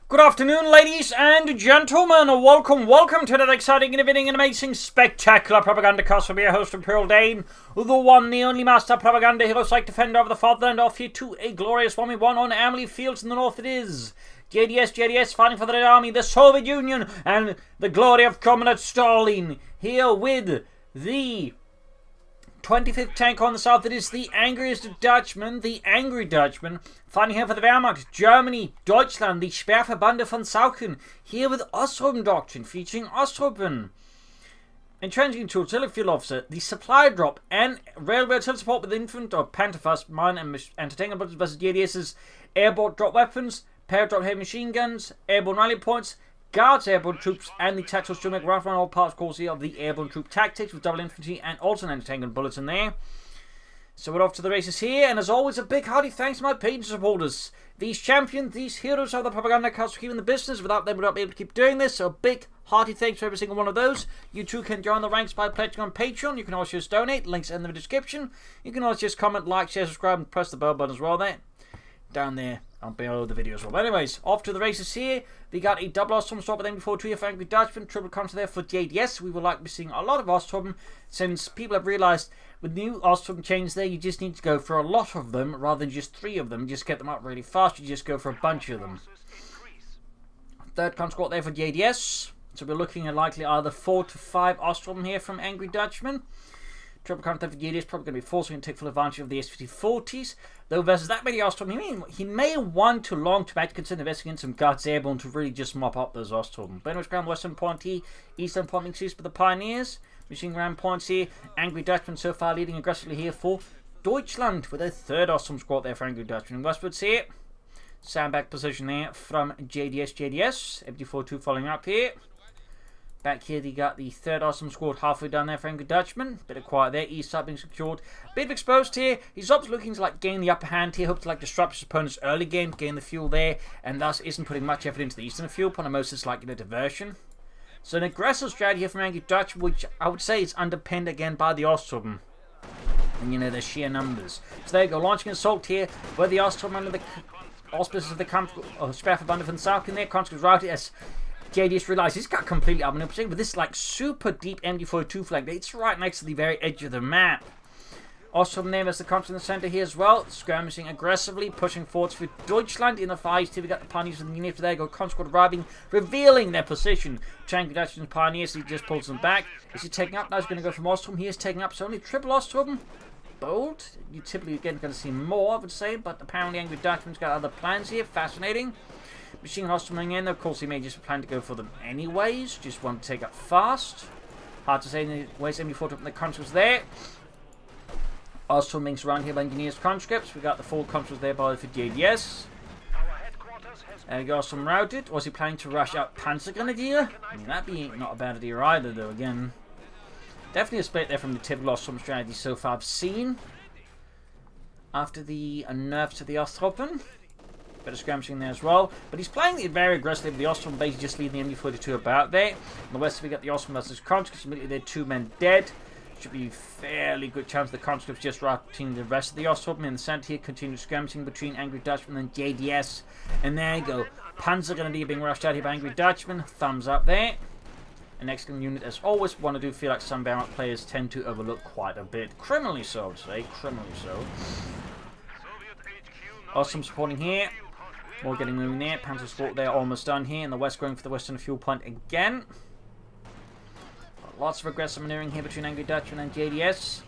Good afternoon, ladies and gentlemen. Welcome to that exciting, innovating, and amazing, spectacular Propagandacast from your host, Imperial Dane, the one, the only master propaganda hero, psych defender of the fatherland, off here to a glorious 1v1 on Amilly Fields in the north. It is JDSJDS fighting for the Red Army, the Soviet Union, and the glory of Comrade Stalin. Here with the 25th tank on the south, it is the angriest Dutchman, the angry Dutchman, fighting here for the Wehrmacht, Germany, Deutschland, the Sperrverbande von Sauken, here with Osttruppen doctrine, featuring Osttruppen. Entrenching to artillery field officer, the supply drop, and railway artillery support with infant or Panther fast mine and entertainment bullets versus JDS's airborne drop weapons, pair-drop heavy machine guns, airborne rally points, Guards airborne troops, and the tactical stomach right around all parts courtesy of the airborne troop tactics with double infantry and also an anti-tank bullets in there. So we're off to the races here, and as always, a big hearty thanks to my Patreon supporters. These champions, these heroes of the Propagandacast for keeping the business. Without them, we would not be able to keep doing this. So a big hearty thanks to every single one of those. You too can join the ranks by pledging on Patreon. You can also just donate. Links in the description. You can also just comment, like, share, subscribe, and press the bell button as well there. Down there on below the video as well. But anyways, off to the races here. We got a double Osttruppen swap with M4 2 for Angry Dutchman, triple counter there for JDS. We would like to be seeing a lot of Osttruppen since people have realised with new Osttruppen chains there, you just need to go for a lot of them rather than just 3 of them. Just get them up really fast. You just go for a bunch of them. Third conscript there for JDS. So we're looking at likely either 4 to 5 Osttruppen here from Angry Dutchman. Triple counter for JDS probably going to be forcing to take full advantage of the S-5040s. Though versus that many Osttruppen, he may have won too long to actually consider investing in some Guards airborne to really just mop up those Osttruppen. But anyways, ground western point here, eastern point being seized by the Pioneers. Machine ground points here. Angry Dutchman so far leading aggressively here for Deutschland with a third Osttruppen squad there for Angry Dutchman. Westwards here, sandbag position there from JDSJDS. MD42 following up here. Back here, they got the third Osttruppen squad halfway down there for Angry Dutchman. Bit of quiet there. East side being secured. Bit of exposed here. He's up looking to like gain the upper hand here. Hope to like disrupt his opponent's early game, gain the fuel there, and thus isn't putting much effort into the eastern fuel point. Most is like a diversion. So an aggressive strategy here from Angry Dutchman, which I would say is underpinned again by the Osttruppen. And you know, their sheer numbers. So there you go, launching an assault here, where the Osttruppen under the auspices of the Sperrverbande von Sauken there, conscripts routed as JDS realised he's got completely outmaneuvered with this like super deep MD42 flank. It's right next to the very edge of the map. Osttruppen there as the conscript in the centre here as well, skirmishing aggressively, pushing forwards for Deutschland in the far east. Here we got the Pioneers in the near to there, go conscript arriving, revealing their position. Angry Dutchman's Pioneers, he just pulls them back. Is he taking up? Now he's going to go from Osttruppen. He is taking up, so only triple Osttruppen. Bold. You typically again going to see more, I would say, but apparently Angry Dutchman's got other plans here. Fascinating. Machine Osttruppen in, of course he may just plan to go for them anyways, just want to take up fast. Hard to say anyways, MD4 up in the conscripts there. Osttruppen being surrounded here by engineers conscripts. We got the full conscripts there by for JDS. There we go, Osttruppen routed. Was he planning to rush out Panzer Grenadier? I mean, that'd be not a bad idea either though, again. Definitely a split there from the typical Osttruppen strategy so far I've seen. After the nerfs to the Osttruppen. Bit of skirmishing there as well, but he's playing it very aggressively with the Osttruppen basically just leaving the MD42 about there. On the west we got the Osttruppen versus conscripts, immediately they're 2 men dead. Should be fairly good chance the conscripts just routing the rest of the Osttruppen. In the centre here, continued skirmishing between Angry Dutchman and JDS. And there you go, Panzer Grenadier being rushed out here by Angry Dutchman. Thumbs up there. An excellent unit as always. One I do feel like some Wehrmacht players tend to overlook quite a bit. Criminally so, I would say. Criminally so. Osttruppen supporting here. More getting moving there. Panther squad there, almost done here. In the west, going for the western fuel point again. Lots of aggressive maneuvering here between Angry Dutchman and JDS.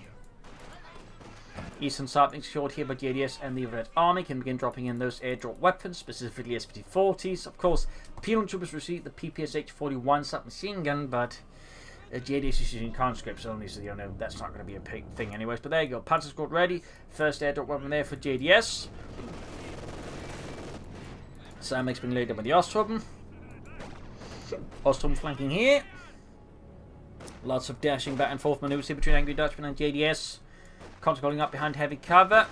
Eastern side being secured here by JDS and the Red Army can begin dropping in those airdrop weapons, specifically S-5040s. Of course, Penal Troopers received the PPSH-41 submachine gun, but JDS is using conscripts only, so you know that's not going to be a big thing anyways. But there you go, Panther squad ready. First airdrop weapon there for JDS. Sandbags being laid up by the Osttruppen. Osttruppen flanking here. Lots of dashing back and forth maneuvers here between Angry Dutchman and JDS. Conscript holding up behind heavy cover.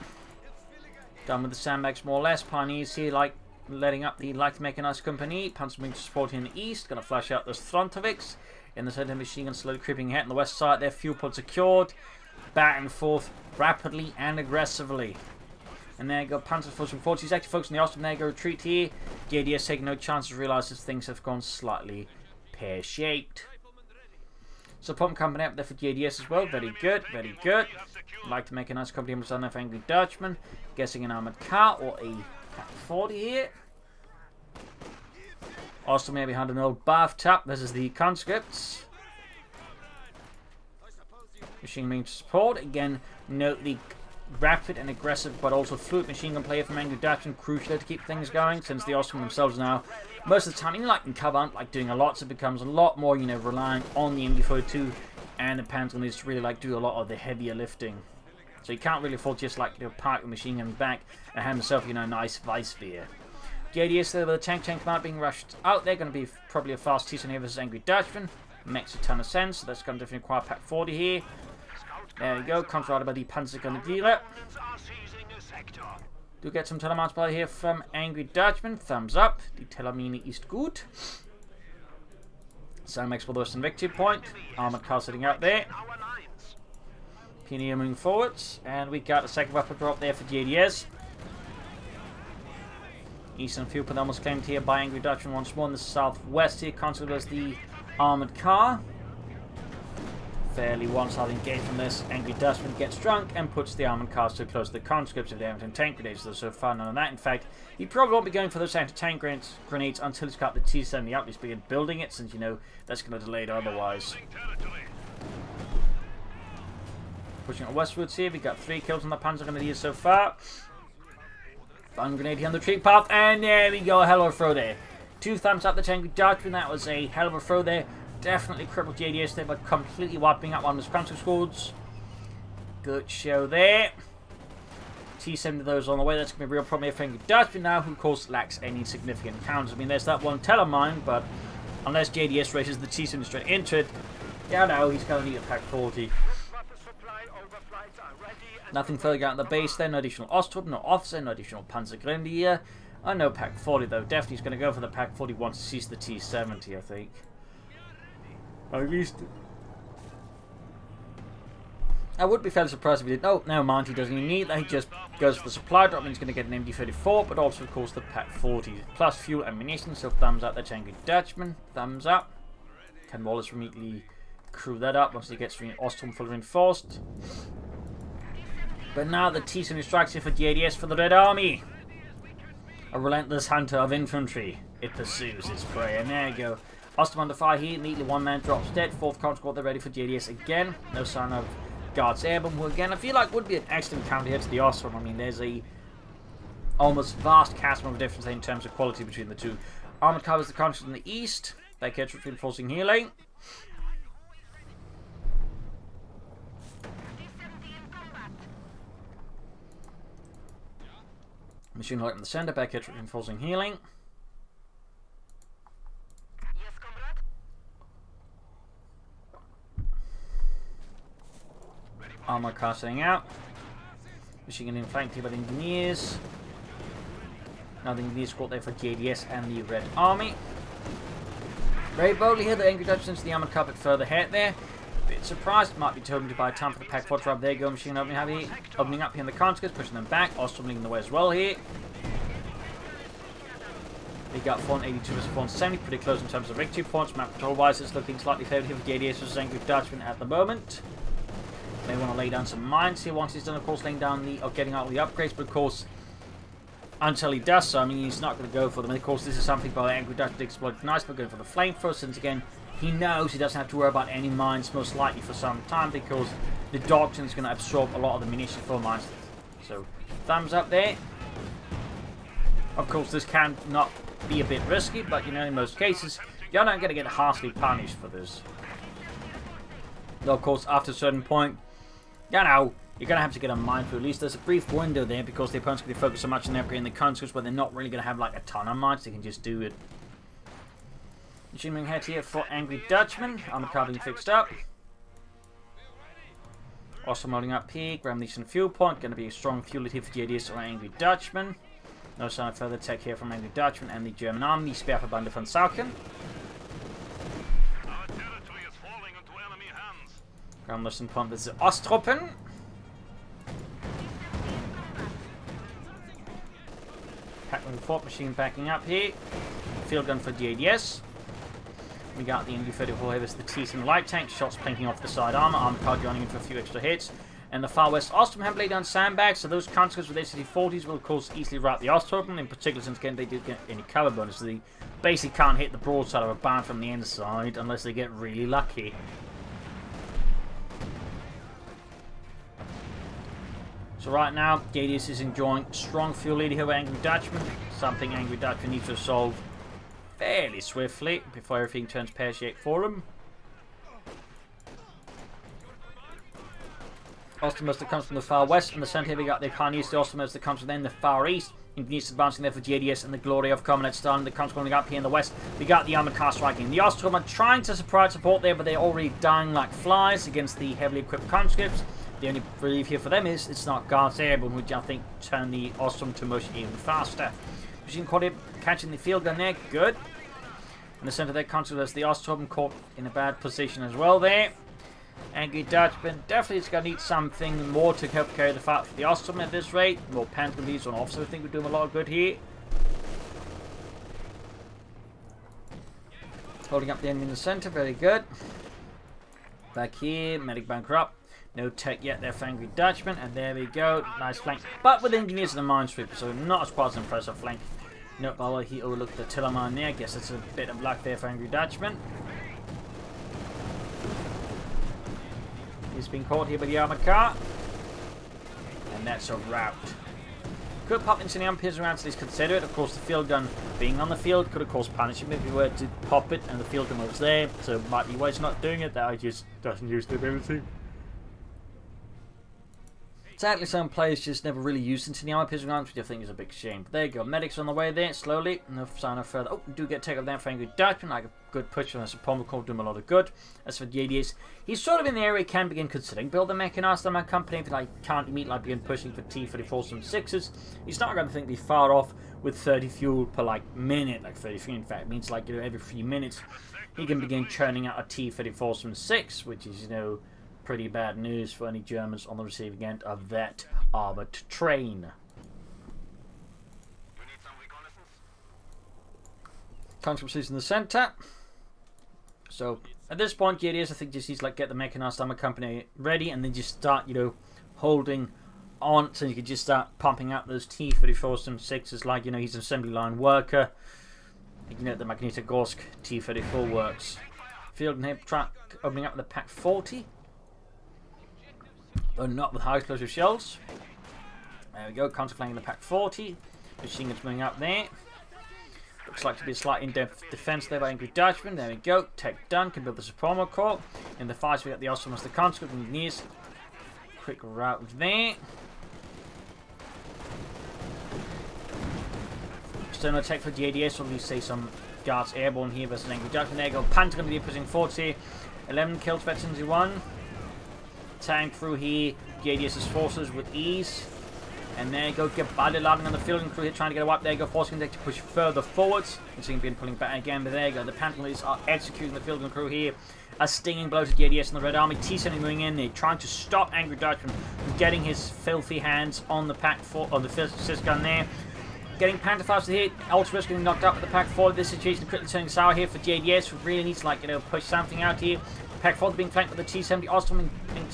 Done with the sandbags more or less. Pioneers here like letting up the light mechanized company. Panzer being supporting in the east. Gonna flash out those Frontovics. In the center, machine gun slowly creeping ahead on the west side. Their fuel pod secured. Back and forth rapidly and aggressively. And there you go, Panther forcing 40. He's actually focusing the Osttruppen. There you go, retreat here. JDS taking no chances, realises things have gone slightly pear-shaped. So pump company up there for JDS as well. Very good, very good. I'd like to make a nice company on there for Angry Dutchman. Guessing an armoured car or a Pack 40 here. Also maybe behind an old bathtub. This is the conscripts. Machine gun support. Again, note the rapid and aggressive but also fluid machine gun player from Angry Dutchman. Crucial to keep things going since the Osttruppen themselves now, most of the time, like in cover, aren't like doing a lot, so it becomes a lot more, relying on the MD42 and the Panther needs to really like do a lot of the heavier lifting. So you can't really afford just like park your machine gun back and have himself, a nice vice sphere. JDS there with a tank command being rushed out. They're going to be probably a fast T-Sun here versus Angry Dutchman. Makes a ton of sense. So that's going to definitely require Pack 40 here. There we go. Comes right by the Panzer gun dealer. Do get some telemarch by here from Angry Dutchman. Thumbs up. The Telemine is good. So makes for the Western victory point. Armored car sitting out there. Pioneer moving forwards. And we got a second weapon drop there for JDS. Eastern field point almost claimed here by Angry Dutchman once more in the southwest here. Considered as the armored car. Fairly one-sided engage from this. Angry Dutchman gets drunk and puts the armored cars so close to the conscripts of the anti-tank grenades. So far none of that. In fact, he probably won't be going for those anti-tank grenades until he's got the T-70 out. He's begun building it since, that's going to delay it otherwise. Pushing on westwards here. We got 3 kills on the Panzer grenadier so far. Fun grenade here on the retreat path. And there we go. Hell of a throw there. 2 thumbs up the Angry Dutchman. That was a hell of a throw there. Definitely crippled JDS there by completely wiping out one of his counter squads. Good show there. T-70 of those on the way. That's going to be a real problem here for Angry Dutchman now, who of course lacks any significant counters. I mean, there's that one telemine, but unless JDS races the T-70 straight into it, no, he's going to need a Pack 40. Nothing further out on the base there. No additional Osttruppen, no officer, no additional Panzer Grenadier. No Pack 40 though. Definitely he's going to go for the Pack 40 once he sees the T-70, I think. At least I would be fairly surprised if he did. Oh, never mind, he doesn't even need that. He just goes for the supply drop and he's going to get an MD34, but also, of course, the Pack 40 plus fuel ammunition. So, thumbs up, that's Angry Dutchman. Thumbs up. Can Wallace immediately crew that up once he gets Osttruppen fully reinforced. But now the T-70 strikes here for JDS for the Red Army. A relentless hunter of infantry. It pursues its prey, and there you go. Osttruppen under fire here, immediately one man drops dead. 4th counter squad, they're ready for JDS again. No sign of Guards Airborne, who again I feel like would be an excellent counter here to the Osttruppen. I mean, there's a almost vast chasm of difference in terms of quality between the two. Armored covers the country in the east. They catch reinforcing healing. Machine light in the center, back catch reinforcing healing. Armor car setting out. Machine gun in flanked here by the engineers. Now the engineers squad there for JDS and the Red Army. Very boldly here, the Angry Dutchman into the armored car a bit further ahead there. Bit surprised, it might be told to buy time for the Pack 4 drop. There you go, machine opening up here in the conscripts, pushing them back. Osttruppen leading the way as well here. They got 482 versus 470, pretty close in terms of victory points. Map control wise, it's looking slightly favored here for JDS versus Angry Dutchman at the moment. May want to lay down some mines here once he's done, of course, laying down the getting out of the upgrades, but of course, until he does so, I mean, he's not going to go for them. And of course, this is something by Angry Dutchman to exploit nice, but going for the flamethrower, since again, he knows he doesn't have to worry about any mines most likely for some time because the Dodgson is going to absorb a lot of the munition for mines. So, thumbs up there. Of course, this can not be a bit risky, but in most cases, you're not going to get harshly punished for this. Though, of course, after a certain point, you're going to have to get a mine through. At least there's a brief window there because the opponent's going to focus so much on upgrading the conscripts where they're not really going to have like a ton of mines. They can just do it. Machine head here for Angry Dutchman. Armored car being fixed up. Also loading up here. Ammunition fuel point. Going to be a strong fuel here for JDS or Angry Dutchman. No sign of further tech here from Angry Dutchman and the German army. Speerverbande von Sauken. Ground point is the Osttruppen. Pac-Man Fort machine backing up here. Field gun for JDS. We got the MD-34 here, the T-7 light tank, shots plinking off the side armor, armor car joining in for a few extra hits. And the far west Osttruppen have laid down sandbags, so those conscripts with their CT-40s will of course easily rout the Osttruppen, in particular since again they did get any cover bonus. They basically can't hit the broadside of a barn from the inside unless they get really lucky. So right now, JDS is enjoying strong fuel lead here with Angry Dutchman, something Angry Dutchman needs to solve fairly swiftly before everything turns pear-shaped for him. Osttruppen that comes from the far west, and the centre here we got the Carnies, the Osttruppen that comes from then the far east. Ignis advancing there for JDS and the glory of Commandant Stalin that comes coming up here in the west. We got the armoured car striking. The Osttruppen are trying to surprise support there, but they're already dying like flies against the heavily equipped conscripts. The only relief here for them is it's not Guards Airborne, which I think turn the Osttruppen to mush even faster. Machine quad catching the field gun there, good. In the centre there, conscripts the Osttruppen caught in a bad position as well there. Angry Dutchman definitely is going to need something more to help carry the fight for the Osttruppen at this rate. More Panther leads on officer, I think we're doing a lot of good here. Holding up the enemy in the centre, very good. Back here, medic bunker up. No tech yet there for Angry Dutchman, and there we go. Nice flank, but with engineers and the minesweeper, so not as quite as impressive flank. Note by the way he overlooked the tiller mine there. I guess it's a bit of luck there for Angry Dutchman. He's been caught here by the armoured car. And that's a rout. Could pop into the unpierced rounds at least consider it. Of course, the field gun being on the field could of course punish him if he were to pop it and the field gun was there. So it might be why he's not doing it, that he just doesn't use the ability. Sadly, some players just never really used into the armor piercing rounds, which I think is a big shame. But there you go, medics on the way there, slowly. No sign of further. Oh, we do get take up there for Angry Dutchman, like a good push from the Supreme Court, doing a lot of good. As for JDS, he's sort of in the area he can begin considering. Build a mechanized armor company if he can't meet, like begin pushing for T-34s and 6s. He's not going to think be far off with 30 fuel per minute, like 33 in fact. It means every few minutes he can begin churning out a T-34s from 6, which is, pretty bad news for any Germans on the receiving end of that armoured train. Conscripts in the centre. So at this point, JDS I think just needs to get the mechanised armour company ready, and then just start, holding on, so you can just start pumping out those T-34s and 6s. He's an assembly line worker. The Magnitogorsk T-34 works. Field and hip track opening up with the Pack 40. But not with high explosive shells. There we go, counterflanking the Pack 40. Machine guns moving up there. Looks like to be a slight in-depth defense there by Angry Dutchman. There we go, tech done, can build the Supremo Corps. In the fights we got the Osttruppen as the conscript and Ignis. Quick route there. Still no tech for JDS, or at least say some Guards Airborne here versus Angry Dutchman. There you go, Panther going to be pushing forwards here. 11 kills, veterans 1. Tank through here, JDS's forces with ease. And there you go, get badly landing on the field and crew here trying to get a wipe. There you go, forcing them to push further forwards. And so you've pulling back again, but there you go, the Panther are executing the field and crew here. A stinging blow to JDS and the Red Army. T-70 moving in there, trying to stop Angry Dutchman from getting his filthy hands on the Pack 4, on the fifth gun there. Getting Panther fast to hit, Ultra getting knocked up with the Pack 4. This situation quickly turning sour here for JDS, who really needs to push something out here. Pack 40 being flanked with the T-70, Osttruppen being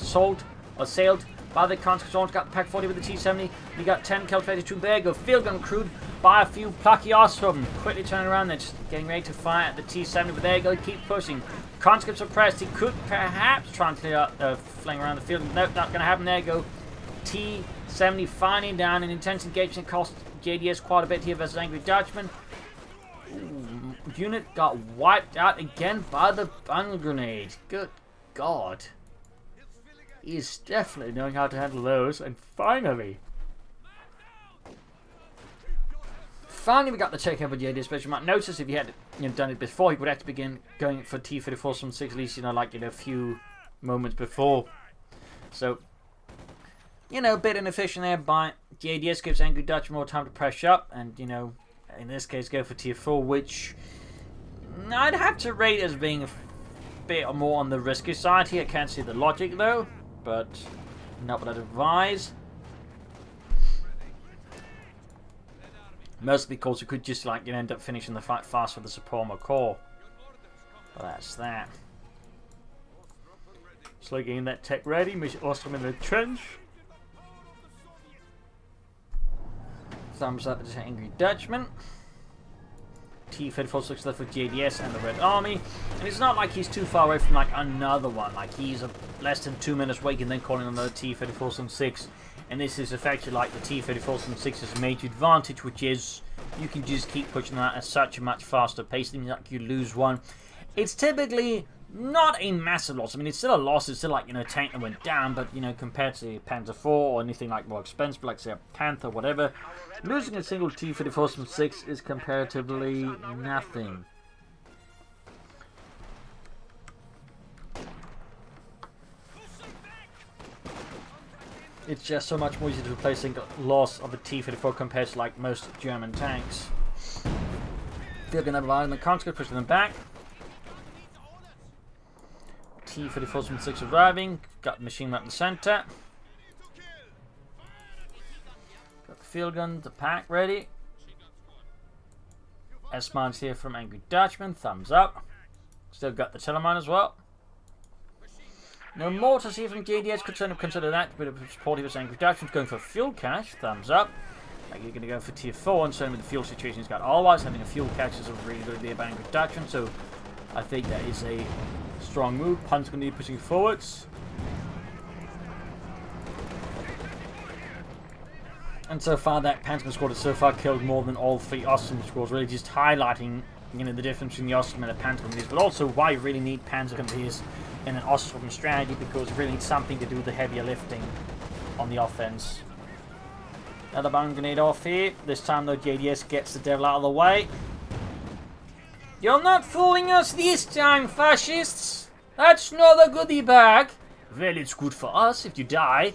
assailed by the conscripts. Got the Pack 40 with the T-70. We got 10 calculated troops. There you go, field gun crewed by a few plucky Osttruppen. Quickly turning around, they're just getting ready to fire at the T-70, but there you go, keep pushing. Conscripts are pressed. He could perhaps try and clear out, fling around the field. Nope, not going to happen. There you go, T-70 finally down. An intense engagement cost JDS quite a bit here versus Angry Dutchman. Unit got wiped out again by the bundle grenade. Good God. He is definitely knowing how to handle those. And finally we got the takeover of JDS. But you might notice if you had done it before, he would have to begin going for T-34 from 6 at least, a few moments before. So, a bit inefficient there by JDS. Gives Angry Dutchman more time to press up. And, in this case, go for Tier 4, which I'd have to rate as being a bit more on the risky side here. I can't see the logic, though, but not what I'd advise. Mostly because you could just like end up finishing the fight fast with the Suprema Corps. But that's that. So getting that tech ready, mission Osttruppen in the trench. Thumbs up to Angry Dutchman. T-34 looks left with JDS and the Red Army. And it's not like he's too far away from like another one. Like he's less than 2 minutes away and then calling another T-34-6. And this is effectively like the T-34-6's major advantage, which is you can just keep pushing that at such a much faster pace than like you lose one. It's typically not a massive loss. I mean, it's still a loss. It's still like, a tank that went down, but, compared to Panther 4 or anything like more expensive, like, say, a Panther, whatever, losing a single T-34-6 is comparatively nothing. It's just so much more easy to replace a loss of a T-34 compared to, like, most German tanks. They're going to rely on the conscript, pushing them back. T-34-6 arriving. Got the machine gun in the center. Got the field gun, the pack ready. S-Mine's here from Angry Dutchman. Thumbs up. Still got the Telemine as well. No mortars here from JDS. Could consider that a bit of support here with Angry Dutchman's going for fuel cache. Thumbs up. Like you're going to go for tier 4, and certainly the fuel situation he's got. Otherwise, having a fuel cache is a really good idea by Angry Dutchman. So I think that is a strong move. Panther's going to be pushing forwards. And so far, that Panther squad has so far killed more than all 3 Osttruppen squads, really just highlighting the difference between the Osttruppen and the Panther companies, but also why you really need Panther companies in an Osttruppen strategy, because you really need something to do the heavier lifting on the offense. Another bomb grenade off here. This time, though, JDS gets the devil out of the way. You're not fooling us this time, fascists! That's not a goodie bag. Well, it's good for us if you die.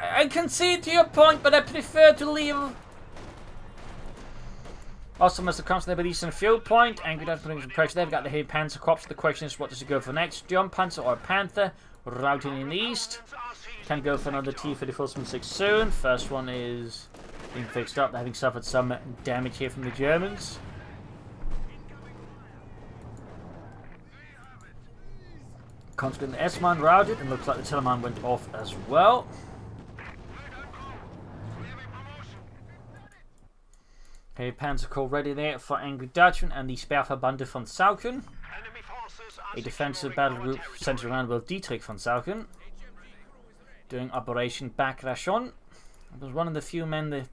I concede to your point, but I prefer to leave. Also, must have come to the eastern field point. Angry Dutchman putting some pressure. They've got the heavy Panther crops. The question is, what does he go for next? Jump Panther or Panther? Routing in the east. Can go for another T-34-6 soon. First one is being fixed up. Having suffered some damage here from the Germans. Consequently, the S-Mine routed, and looks like the Telemine went off as well. Okay, Panzer Corps ready there for Angry Dutchman and the Sperverbande von Sauken. A defensive battle group centered around Will Dietrich von Sauken, doing Operation Backration. It was one of the few men that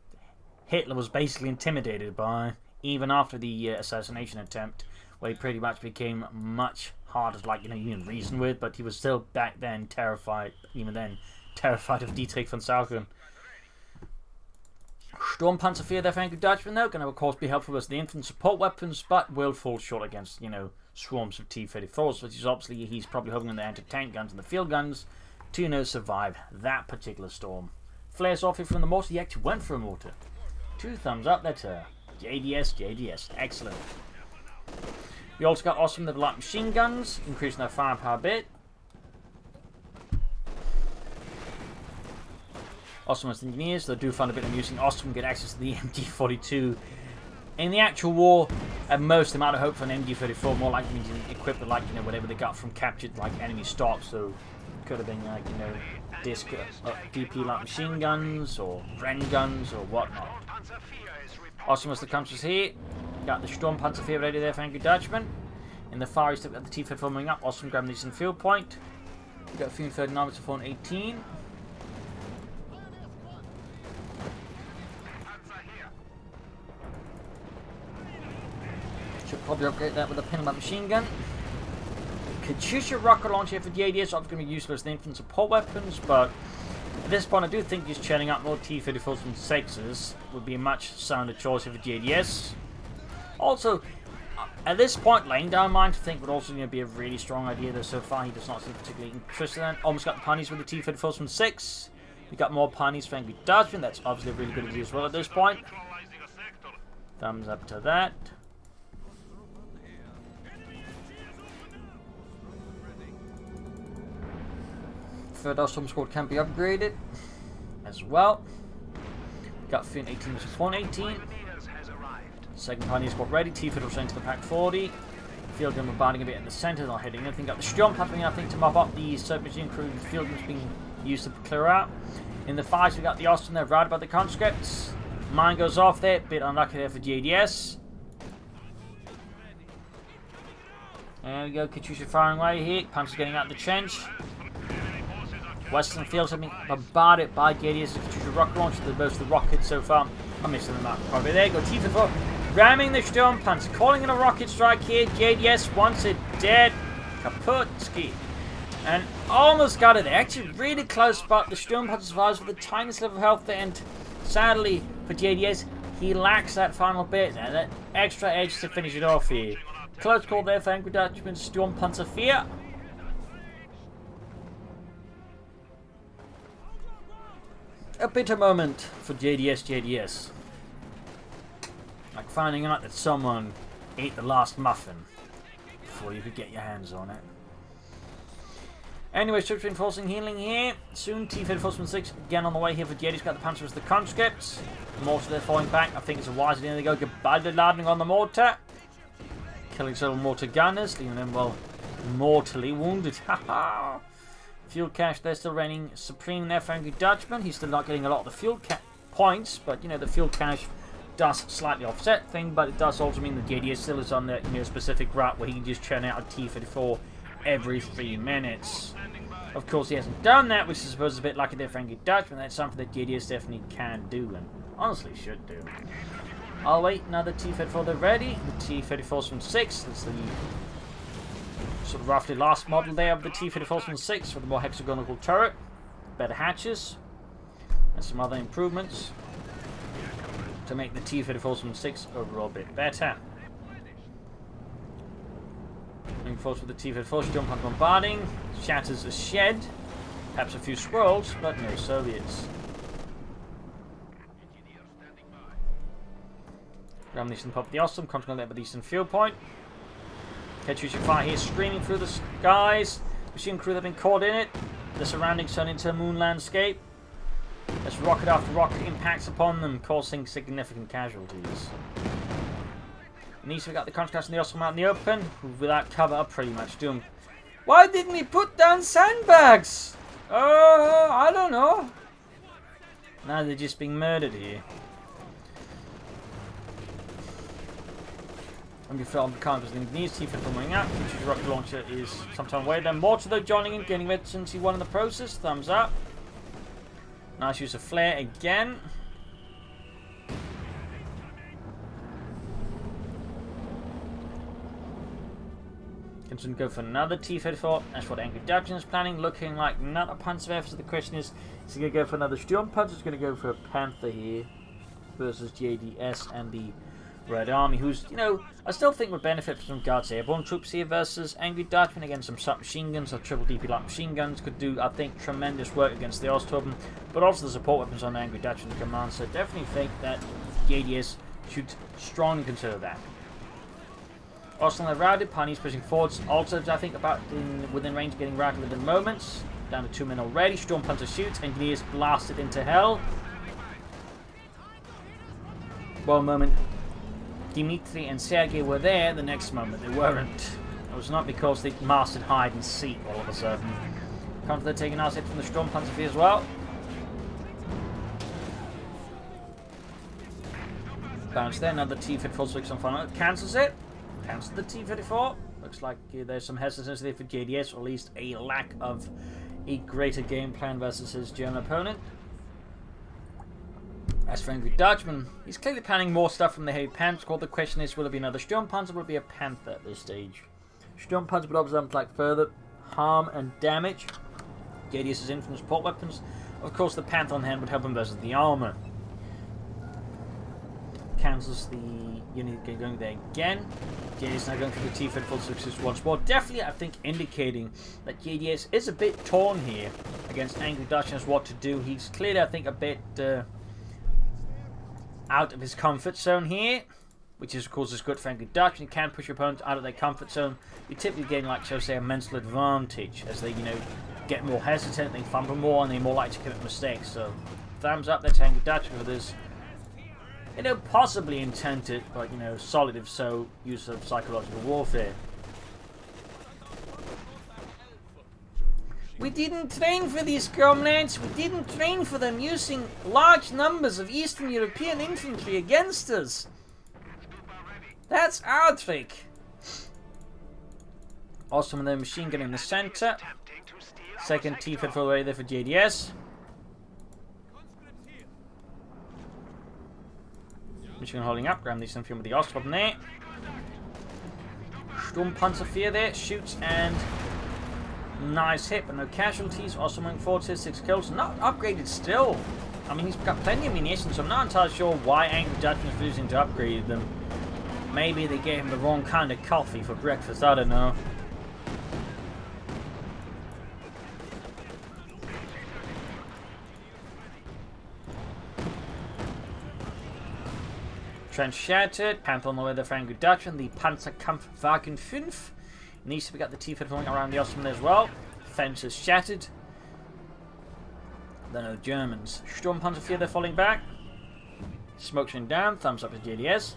Hitler was basically intimidated by, even after the assassination attempt, where he pretty much became much harder to even reason with, but he was still back then terrified, even then, terrified of Dietrich von Sauken. Sturmpanzer fear their Angry Dutchman, though, going to of course be helpful with the infantry support weapons, but will fall short against, swarms of T-34s, which is obviously he's probably hoping on the anti-tank guns and the field guns to survive that particular storm. Flares off here from the mortar. He actually went for a mortar. 2 thumbs up, that's JDS. Excellent. We also got Osttruppen with light machine guns, increasing their firepower a bit. Osttruppen with engineers, they do find a bit amusing. Osttruppen get access to the MG42. In the actual war, at most they might have hoped for an MG34, more likely equipped with whatever they got from captured enemy stock. So it could have been disc DP light machine guns or Ren guns or whatnot. Osttruppen with the countries here. Got the Sturmpanzer ready there for Angry Dutchman. In the far east, we've got the T-34 moving up. Osttruppen grabbing the eastern field point. We've got Field 39 to 418. Should probably upgrade that with a Pinnacle machine gun. Katyusha rocket launcher for the JDS. Obviously going to be useless in infantry support weapons, but at this point I do think just churning up more T-34s and 6s would be a much sounder choice for JDS. Also, at this point, laying down mine to think would also be a really strong idea, though so far he does not seem particularly interested in. Almost got the punies with the T-34s from 6. We got more punies for Angry Dutchman. That's obviously a really good idea as well at this point. Thumbs up to that. Third Osttruppen squad can be upgraded as well. Got Fin 18 to 418. Second Pioneer Squad ready. T-Fiddle sent to the Pack 40. Field gun bombarding a bit in the centre, not hitting anything. Got the Sturm happening, I think, to mop up the submachine crew. The field gun's being used to clear out. In the fights, we got the Osttruppen there, right by the conscripts. Mine goes off there, bit unlucky there for JDS. There we go, Katyusha firing away here. Panther's getting out of the trench. Western Fields have been bombarded by JDS and Katyusha rocket launcher. The most of the rockets so far. I'm missing them out. Probably there you go, T-54 ramming the Sturm Panther, calling in a rocket strike here. JDS wants it dead. Kaputski. And almost got it there. Actually, really close, but the Sturm Panther survives with the tiniest level of health there. And sadly for JDS, he lacks that final bit and that extra edge to finish it off here. Close call there for Angry Dutchman, Sturm Panther 4. A bitter moment for JDSJDS. Like finding out that someone ate the last muffin before you could get your hands on it. Anyway, troops reinforcing healing here. Soon T-Reinforcement 6 again on the way here for JDS. Got the Panther as the conscripts. The mortar they're falling back. I think it's a wise idea. They go goodbye to landing on the mortar. Killing several mortar gunners, leaving them, well, mortally wounded. Haha! Fuel cache, they're still reigning supreme there for Angry Dutchman. He's still not getting a lot of the fuel points, but, you know, the fuel cache does slightly offset thing, but it does also mean that JDS still is on the, you know, specific route where he can just churn out a T-34 every 3 minutes. Of course, he hasn't done that, which I suppose is a bit lucky there for Angry Dutchman. That's something that JDS definitely can do, and honestly should do. I'll wait another T-34, they're ready. The T-34's from 6. That's the sort of roughly last model there of the T-34's from 6 with the more hexagonal turret, better hatches, and some other improvements to make the T-34's from 6 overall a bit better. Moving forward with the T-34's jump on bombarding, shatters a shed, perhaps a few squirrels, but no Soviets. Ammunition pop the Osttruppen, controlling that with the eastern field point. Katyusha fire here, screaming through the skies. Machine crew that have been caught in it. The surroundings turn into a moon landscape. As rocket after rocket impacts upon them, causing significant casualties. And east we got the contrast and the Osttruppen out in the open, without cover are pretty much doomed. Why didn't he put down sandbags? I don't know. Now they're just being murdered here. And we fell behind because the needs T-Fiddle coming out, which is rocket launcher is sometime away. Then mortar though joining in, getting red since he won in the process. Thumbs up. Nice use of flare again. Continue to go for another T-34. That's what Angry Dutchman is planning. Looking like not a Panther effort. So the question is he going to go for another Sturm Panther? Is going to go for a Panther here versus JDS and the Red Army, who's, you know, I still think would benefit from some Guards Airborne Troops here versus Angry Dutchman. Again, some submachine guns or triple DP light machine guns could do, I think, tremendous work against the Osttruppen, but also the support weapons on Angry Dutchman command. So definitely think that JDS should strongly consider that. Osttruppen routed, Pioneers pushing forwards. Also, I think about within range, getting routed within moments. Down to 2 men already. Sturm Panther shoots. Engineers blasted into hell. 1 moment. Dimitri and Sergei were there, the next moment they weren't. It was not because they mastered hide and seek all of a sudden. Panther taking our hit from the Sturm Panther as well. Bounce there, another T-54 switch on final. Cancels it. Cancels the T-54. Looks like there's some hesitancy there for JDS, or at least a lack of a greater game plan versus his German opponent. As for Angry Dutchman, he's clearly planning more stuff from the Heavy Panther squad. The question is, will it be another Sturm Panther or will it be a Panther at this stage? Sturm Panther would obviously like further harm and damage. JDS is in from the support weapons. Of course, the Panther on hand would help him versus the armor. Cancels the unit going there again. JDS now going for the T-54 success once more. Definitely, I think, indicating that JDS is a bit torn here against Angry Dutchman as what to do. He's clearly, I think, a bit out of his comfort zone here, which is of course is good for Angry Dutchman. You can push your opponent out of their comfort zone. You typically gain, like, shall I say, a mental advantage as they, you know, get more hesitant, they fumble more, and they're more likely to commit mistakes. So, thumbs up there to Angry Dutchman for this You know, possibly intended, but, you know, solid if so, use of psychological warfare. We didn't train for these comrades. We didn't train for them using large numbers of Eastern European infantry against us. That's our trick. Also, the machine gun in the center. Second T-Fed for ready there for JDS. Machine gun holding up. Grab these and film with the Osttruppen there. Sturmpanzer 4 there. Shoots and nice hit, but no casualties. Also moving forward to 6 kills. Not upgraded still. I mean, he's got plenty of munitions, so I'm not entirely sure why Angry Dutchman's refusing to upgrade them. Maybe they gave him the wrong kind of coffee for breakfast, I don't know. Trench shattered. Panther on the way there for Angry Dutchman. The Panzerkampfwagen 5. Needs to be got the T-Fed falling around the Osttruppen as well. Fences shattered. Then no Germans. Sturmpanzer 4 they're falling back. Smoke shutting down. Thumbs up to JDS.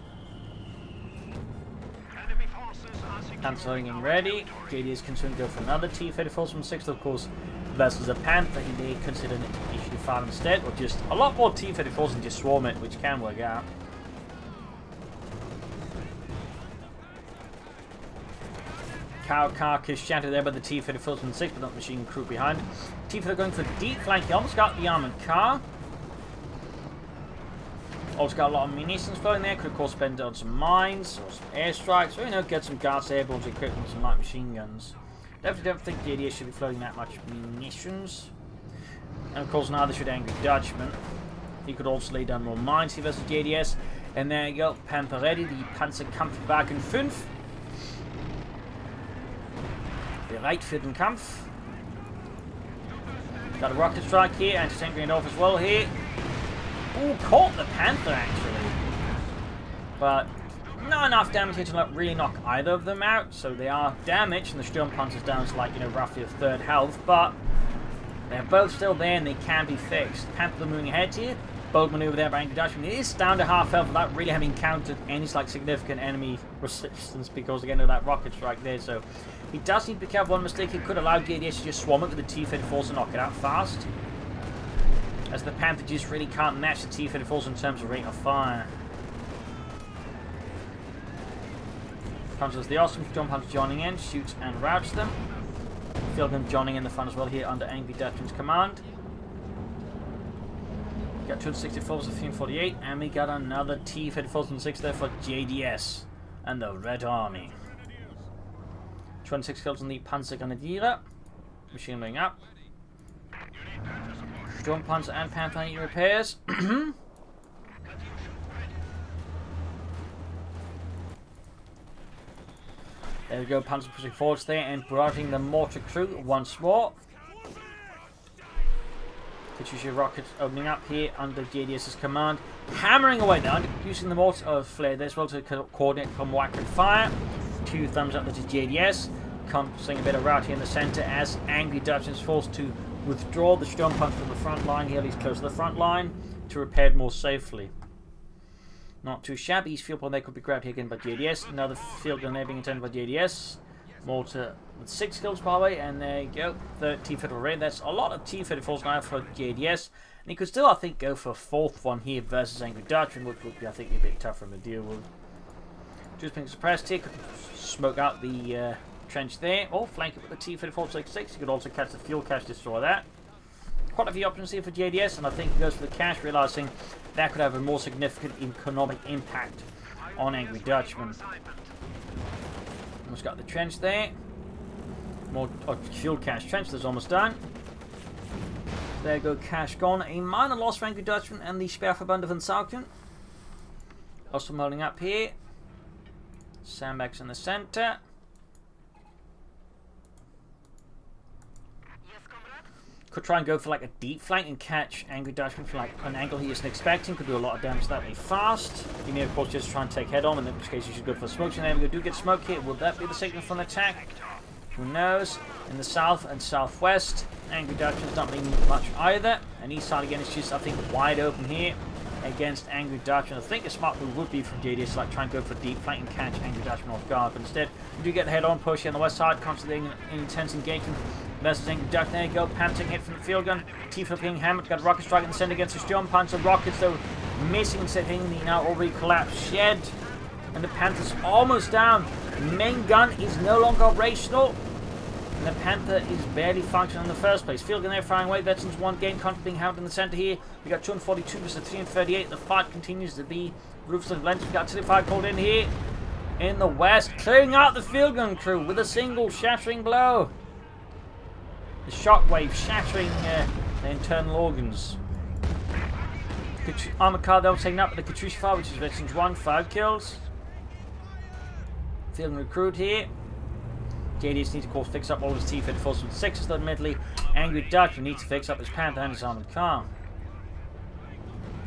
Panther getting ready. JDS concerned go for another T-Fed falls from 6th, of course. Versus a Panther, he may consider an issue 5 instead, or just a lot more T-Fed falls and just swarm it, which can work out. Cow carcass shattered there by the T-Fed falls from 6th, but not machine crew behind. T-Fed going for deep flank. He almost got the armored car. Also got a lot of munitions flowing there. Could of course spend on some mines or some airstrikes, or you know, get some guards airborne to equip with some light machine guns. Definitely don't think JDS should be floating that much munitions. And of course now they should Angry Dutchman. He could also lay down more mines here versus JDS. And there you go, Panther ready, the Panzerkampfwagen 5. Bereit für den Kampf. Got a rocket strike here, anti-tank grenade off as well here. Ooh, caught the Panther actually. But not enough damage here to really knock either of them out. So they are damaged, and the Sturmpanzer's down to like, you know, roughly a third health. But they're both still there and they can be fixed. Panther moving ahead here. Bold maneuver there by Angry Dutchman. It is down to half health without really having encountered any like significant enemy resistance because again of that rocket strike there. So he does need to be careful. One mistake, he could allow JDS to just swarm it with the T-Fed force and knock it out fast. As the Panther just really can't match the T-Fed force in terms of rate of fire. Comes as the awesome Sturmpanzer joining in, shoots and routes them. Feel them joining in the fun as well here under Angry Dutchman's command. Got 264 of 1548, and we got another T-Fed force and 6 there for JDS and the Red Army. 26 kills on the Panzergrenadier. Machine going up. Sturmpanzer and Panther need repairs. There we go, Panzer pushing forwards there and barraging the mortar crew once more. Katyusha rockets opening up here under JDS's command. Hammering away there, using the mortar flare there as well to coordinate from whack and fire. 2 thumbs up there to JDS. Seeing a bit of rout here in the centre as Angry Dutchman is forced to withdraw the Sturmpanzer from the front line. Here he's close to the front line to repair it more safely. Not too shabby. His field gun there could be grabbed here again by JDS. Another field gun there being attended by JDS. Mortar with 6 kills by the way, and there you go. Third T-Fed already. That's a lot of T-Fed falls now for JDS. And he could still, I think, go for a 4th one here versus Angry Dutchman, which would be, I think, a bit tougher to deal with. Just being suppressed here. Could smoke out the trench there, or flank it with the T-Fed 466. You could also catch the fuel cache, destroy that. Quite a few options here for JDS, and I think he goes for the cache, realizing that could have a more significant economic impact on Angry Dutchman. Almost got the trench there. More fuel cache trench that's almost done. There you go, cache gone. A minor loss for Angry Dutchman and the Sperrverbande van Sauken. Also holding up here. Sandbags in the center. Could try and go for like a deep flank and catch Angry Dutchman from like an angle he isn't expecting. Could do a lot of damage that way fast. He may of course just try and take head on, in which case you should go for the smoke. And there we go, do get smoke here. Will that be the signal for an attack? Who knows? In the south and southwest, Angry Dutchman's not leaving much either. And east side again is just, I think, wide open here. against Angry Dutchman. I think a smart move would be from JDS to like try and go for deep flank and catch Angry Dutchman off guard, but instead we do get the head-on push here on the west side, constantly in intense engagement versus Angry Dutchman. There you go, Panther hit from the field gun, T-Flip being hammered, got a rocket strike in the center against the Sturmpanzer. Rockets though missing instead of hitting the now already collapsed shed, and the Panther's almost down. The main gun is no longer operational, and the Panther is barely functioning in the first place. Field gun there firing away. Veterans 1 game, conflict being hammered in the center here. We got 242 versus 338. The fight continues to be ruthless and relentless. We got 35 called in here in the west, clearing out the field gun crew with a single shattering blow. The shockwave shattering the internal organs. Armored car though taken up with the Katyusha fire, which is Veterans 1, 5 kills. Field gun recruit here. JDS needs to, of course, fix up all his T-54s with 6s, though admittedly Angry Dutchman needs to fix up his Panther and his armored car.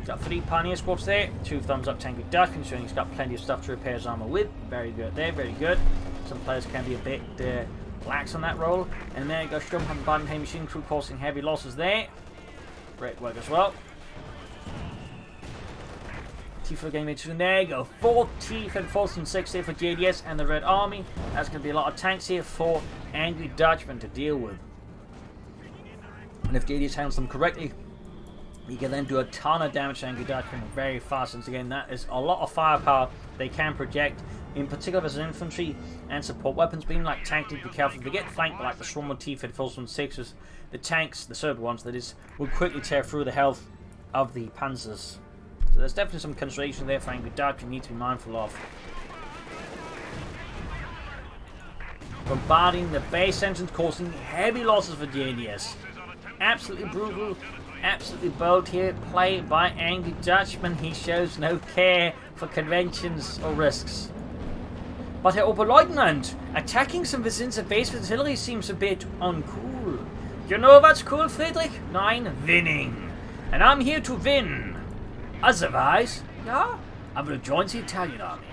Got 3 Pioneer squads there, 2 thumbs up to Angry Dutchman, showing he's got plenty of stuff to repair his armor with. Very good there, very good. Some players can be a bit lax on that role. And there you go, Sturm and Baden machine crew causing heavy losses there. Great work as well. T4 game into there you go. 4 T-54s and 6 there for JDS and the Red Army. That's going to be a lot of tanks here for Angry Dutchman to deal with. And if JDS handles them correctly, he can then do a ton of damage to Angry Dutchman very fast. Since again, that is a lot of firepower they can project, in particular as an infantry and support weapons. Being like tank, need to be careful. If they get flanked by like the Swarm T-54s and 6s, the tanks, the third ones that is, will quickly tear through the health of the Panzers. So there's definitely some consideration there for Angry Dutchman you need to be mindful of. Bombarding the base engines, causing heavy losses for JDS. Absolutely brutal, absolutely bold here. Play by Angry Dutchman. He shows no care for conventions or risks. But Herr Oberleutnant, attacking some Vizinzer base with artillery seems a bit uncool. You know what's cool, Friedrich? Nein, winning. And I'm here to win. Otherwise, yeah, I will join the Italian army.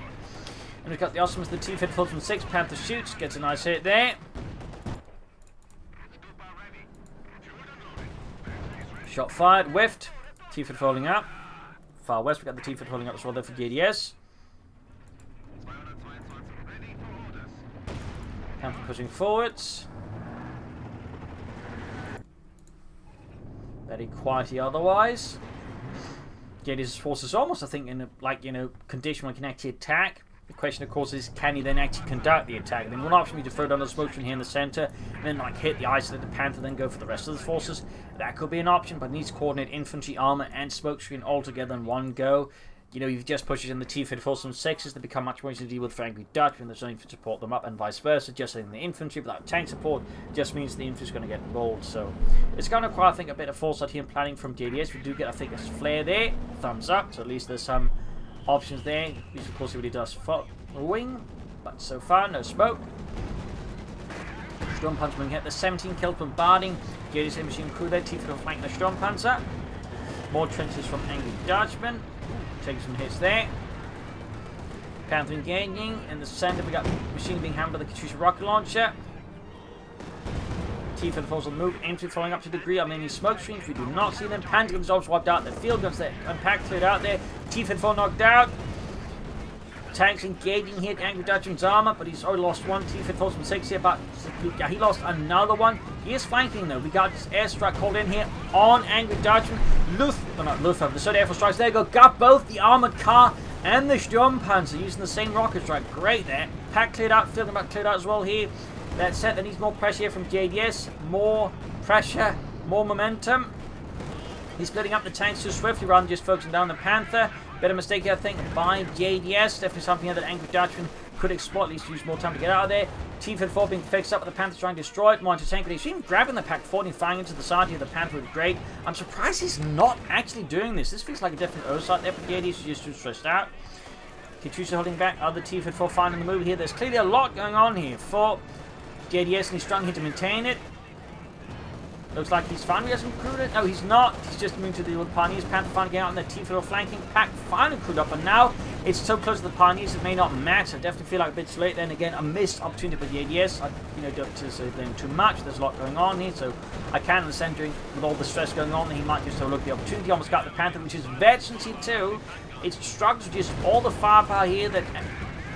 And we've got the Ottomans, the T-54 from 6. Panther shoots, gets a nice hit there. Shot fired, whiffed. T-54 holding up. Far west, we've got the T-54 holding up as well there for JDS. Panther pushing forwards. Very quietly otherwise. JDS forces almost, I think, in a condition where he can actually attack. The question, of course, is can he then actually conduct the attack? I mean, one option would be to throw down the smoke screen here in the center, and then like hit the isolate the Panther, then go for the rest of the forces. That could be an option, but needs to coordinate infantry, armor, and smoke screen all together in one go. You know, you've just pushed it in the T-54s and 6s, they become much more easy to deal with for Angry Dutchman. There's nothing to support them up, and vice versa. Just in the infantry without tank support just means the infantry's going to get rolled. So it's going to require, I think, a bit of foresight here and planning from JDS. We do get, I think, a flare there. Thumbs up. So at least there's some options there. Which, of course, he really does wing, but so far, no smoke. Sturmpanzer being hit. The 17 killed bombarding. JDS machine crew there. T-54 flanking the Sturmpanzer. More trenches from Angry Dutchman. Taking some hits there. Panther engaging. In the center, we got machine being hammered by the Katyusha rocket launcher. T-54s on the move. Infantry following up to the degree of many smoke screens. We do not see them. Panther guns also wiped out. The field guns there. Unpacked, cleared out there. T-54 knocked out. Tanks engaging here at Angry Dutchman's armor, but he's already lost 1 T-54 from 6 here, but yeah, he lost another one. He is flanking though. We got this airstrike called in here on Angry Dutchman. The third Air Force strikes. There you go. Got both the armored car and the Sturmpanzer using the same rocket strike. Great there. Pack cleared out, field back cleared out as well here. That's set. There needs more pressure here from JDS. More pressure, more momentum. He's splitting up the tanks too swiftly rather than just focusing down the Panther. Bit of mistake here, I think, by JDS. Definitely something here that Angry Dutchman could exploit, at least use more time to get out of there. T-54 being fixed up with the Panther trying to destroy it. More into tank, but he's even grabbing the Pack 40 and firing into the side here. The Panther was great. I'm surprised he's not actually doing this. This feels like a definite oversight there, but JDS is just too stressed out. Katyusha holding back, other T-54 finding the move here. There's clearly a lot going on here for JDS, and he's struggling here to maintain it. Looks like he's finally has recruited. No, he's not. He's just moved to the with Pioneers. Panther finally getting out in the T-field flanking pack. Finally crewed up, and now it's so close to the Pioneers it may not matter. I definitely feel like a bit too late. Then again, a missed opportunity for the JDS. I don't to say them too much. There's a lot going on here, so I can understand with all the stress going on, he might just overlook the opportunity. Almost got the Panther, which is veterancy too. It struggles with just all the firepower here that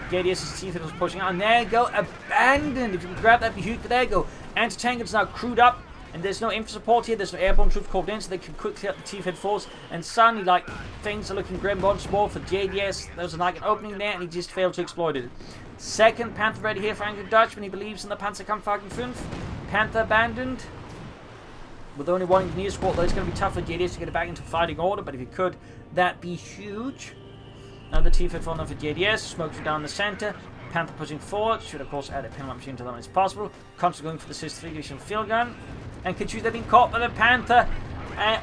JDS's T-field was pushing out. And there you go, abandoned. If you can grab that, be huge. But there you go. Anti-tank is now crewed up. And there's no infantry support here, there's no airborne troops called in, so they can quickly up the T-Fed force. And suddenly, like, things are looking grim once more for JDS. There was like an opening there, and he just failed to exploit it. Second Panther ready here for angry Dutchman. He believes in the Panzerkampfwagen 5. Panther abandoned. With only one engineer squad, though, it's going to be tough for JDS to get it back into fighting order. But if he could, that'd be huge. Another T-Fed for JDS. Smokes down the center. Panther pushing forward. Should, of course, add a pinlock machine to that when it's possible. Constantly going for the CIS-3 Division field gun. And CoH2 they've been caught by the Panther.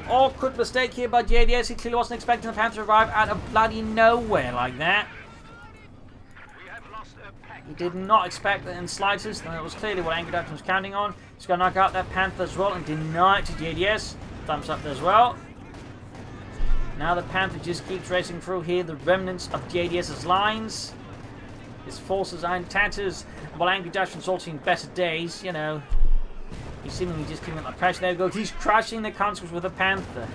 Awkward mistake here by JDS. He clearly wasn't expecting the Panther to arrive out of bloody nowhere like that. He did not expect that in slightest, and it was clearly what Angry Dutchman was counting on. He's going to knock out that Panther as well and deny it to JDS. Thumbs up there as well. Now the Panther just keeps racing through here, the remnants of JDS's lines. His forces are in tatters. And while Angry Dutchman's also in better days, you know, he's seemingly just keeping up the pressure. There we go. He's crushing the conscripts with the Panther.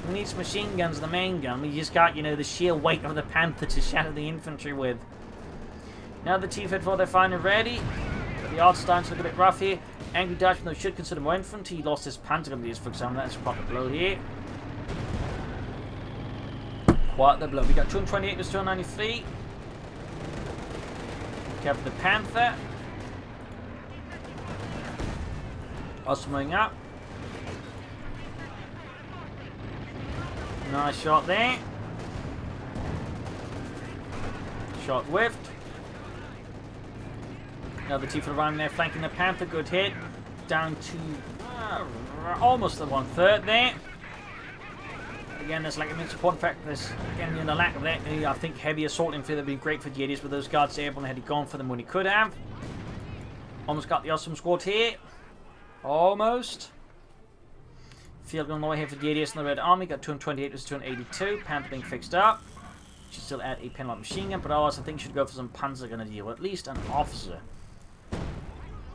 He needs machine guns, the main gun. We just got, the sheer weight of the Panther to shatter the infantry with. Now the T-Fed 4, they're finally ready. But the odds starting to look a bit rough here. Angry Dutchman, though, should consider more infantry. He lost his Panther gun, for example. That's quite a blow here. Quite the blow. We got 228 versus 293. Careful the Panther. Also moving up. Nice shot there. Shot whiffed. Now the T-Fed running there, flanking the Panther. Good hit. Down to almost the 1/3 there. Again, there's like an important fact. There's again the lack of that. I think heavy assault infantry would be great for JDS with those guards airborne. Had he gone for them when he could have. Almost got the awesome squad here. Almost. Field gun all the way here for JDS in the Red Army. Got 228 versus 282. Panther being fixed up. Should still add a pinlock machine gun, but otherwise I think should go for some Panzer gun deal. At least an officer.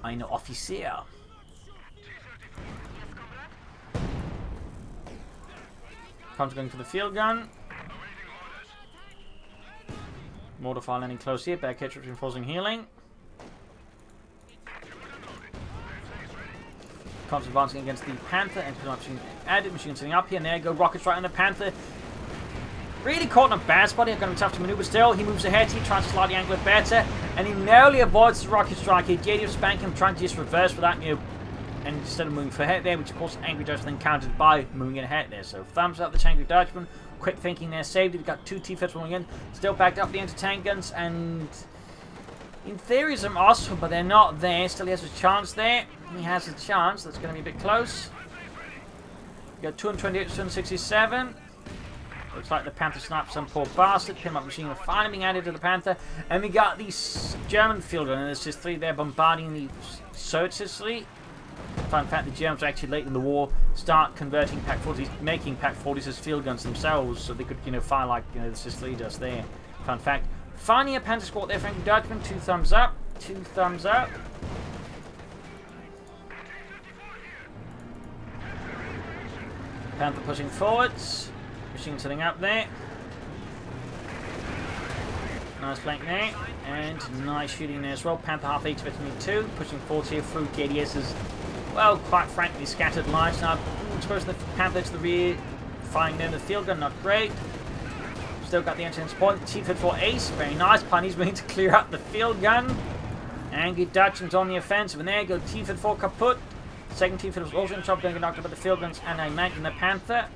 I know officer. Comes going for the field gun. Mortar fire landing close here. Back catch reinforcing healing. Comes advancing against the Panther and machine added. Machine setting up here. And there you go. Rockets right on the Panther. Really caught in a bad spot here. Going to be tough to maneuver still. He moves ahead. He tries to slightly angle it better. And he narrowly avoids the rocket strike here. JDS spanking him, trying to just reverse with that, and instead of moving for ahead there, which of course Angry Dutchman then countered by moving it ahead there. So thumbs up the Angry Dutchman. Quick thinking there, saved it. We've got two T-Feds rolling in. Still backed up the anti-tank guns, and in theory some Osttruppen, but they're not there. Still he has a chance there. He has a chance. That's going to be a bit close. We got 228 to 267. Looks like the Panther sniped some poor bastard. Pinlock machine gun finally being added to the Panther. And we got these German field gun, and there's just three there bombarding the Sicily. In fact, the Germans actually late in the war start converting Pack 40s, making Pack 40s as field guns themselves, so they could, fire like the Sicily does there. Fun fact. Finally, a Panther squad there, Frank Dutchman. 2 thumbs up. 2 thumbs up. Panther pushing forwards. Machine setting up there. Nice flank there. And nice shooting there as well. Panther half 8 to 2. Pushing forwards here through JDS's, well, quite frankly, scattered lines. Now, exposing the Panther to the rear. Firing there the field gun, not great. Still got the entrance point. T-Fed for ace. Very nice. Pioneers willing to clear up the field gun. Angry Dutchman's on the offensive. And there you go. T-Fed 4 kaput. Second T-Fed was also in trouble, going to get knocked out by the field guns. And I imagine the Panther.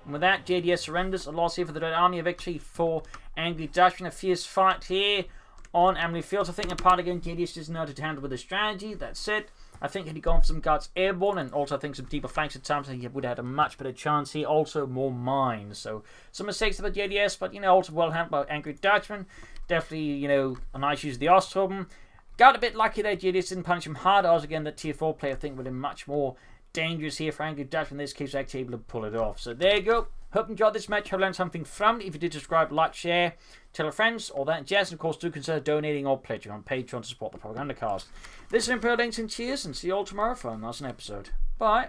And with that, JDS surrenders. A loss here for the Red Army. A victory for Angry Dutchman. A fierce fight here on Amilly Fields. I think in part again, JDS just know how to handle with the strategy. That's it. I think had he gone for some guards airborne and also I think some deeper flanks at times, he would have had a much better chance here. Also more mines. So some mistakes about JDS, but also well handled by Angry Dutchman. Definitely, a nice use of the Osttruppen. Got a bit lucky there. JDS didn't punish him hard. Odds again, that tier 4 player I think would have been much more dangerous here. Frankly, Dutchman in this case was actually able to pull it off. So there you go. Hope you enjoyed this match. Hope you learned something from it. If you did, subscribe, like, share, tell your friends, all that jazz. And of course, do consider donating or pledging on Patreon to support the Propagandacast. This is Imperial Links and cheers, and see you all tomorrow for another episode. Bye.